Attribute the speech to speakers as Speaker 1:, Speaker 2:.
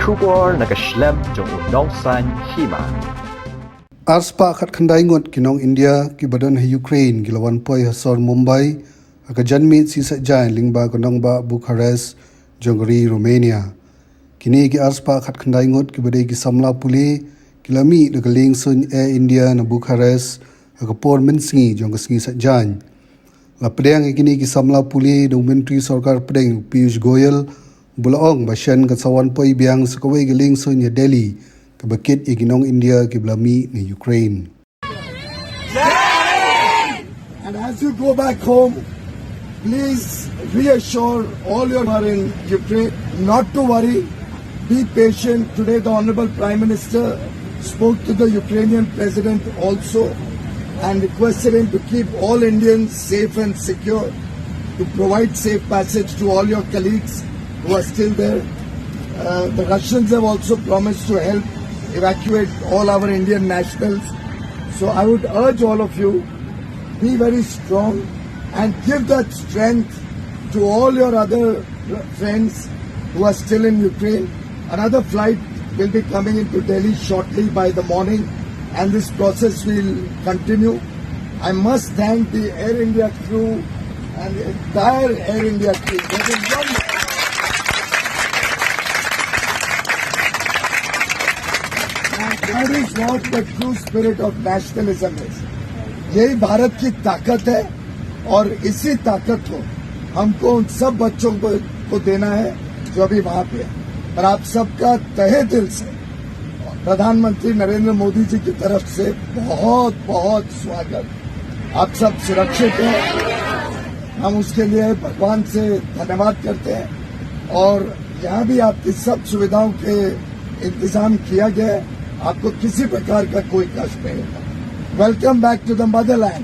Speaker 1: Trubor nakaslem jong Nong san Hima.
Speaker 2: Arspa khat khandai ngot ki Nong India ki badan he Ukraine ki Wanpoi hasor Mumbai aka janmi si sa jain Lyngba ko Nongba Bucharest jongri Romania. Kini ki arspa khat khandai ngot ki badai ki samla puli kilami de galing sun Air India na Bucharest aka por minsingi jong singi sa jain. La pedang kini ki samla puli do menteri sarkar pedang Piyush Goyal bulaong basyan ka sa Wanpoi biang sa kawai galing sun ya Delhi ka bakit Nong India ki blami ni Ukraine.
Speaker 3: And as you go back home, please reassure all your who are in Ukraine not to worry, be patient. Today the Honorable Prime Minister spoke to the Ukrainian President also and requested him to keep all Indians safe and secure, to provide safe passage to all your colleagues who are still there. The Russians have also promised to help evacuate all our Indian nationals. So I would urge all of you, be very strong and give that strength to all your other friends who are still in Ukraine. Another flight will be coming into Delhi shortly by the morning, and this process will continue. I must thank the Air India crew and the entire Air India team. That is what the true spirit of nationalism is. यही भारत की ताकत है और इसी ताकत को हमको उन सब बच्चों को देना है जो अभी वहाँ पे है। और आप सबका तहे दिल से प्रधानमंत्री नरेंद्र मोदी जी की तरफ से बहुत बहुत स्वागत। आप सब सुरक्षित हैं, हम उसके लिए भगवान से धन्यवाद करते हैं और यहाँ भी आपकी सब सुविधाओं के इंतजाम किया गया है। आपको किसी प्रकार का कोई कष्ट नहीं होगा। Welcome back to the Motherland.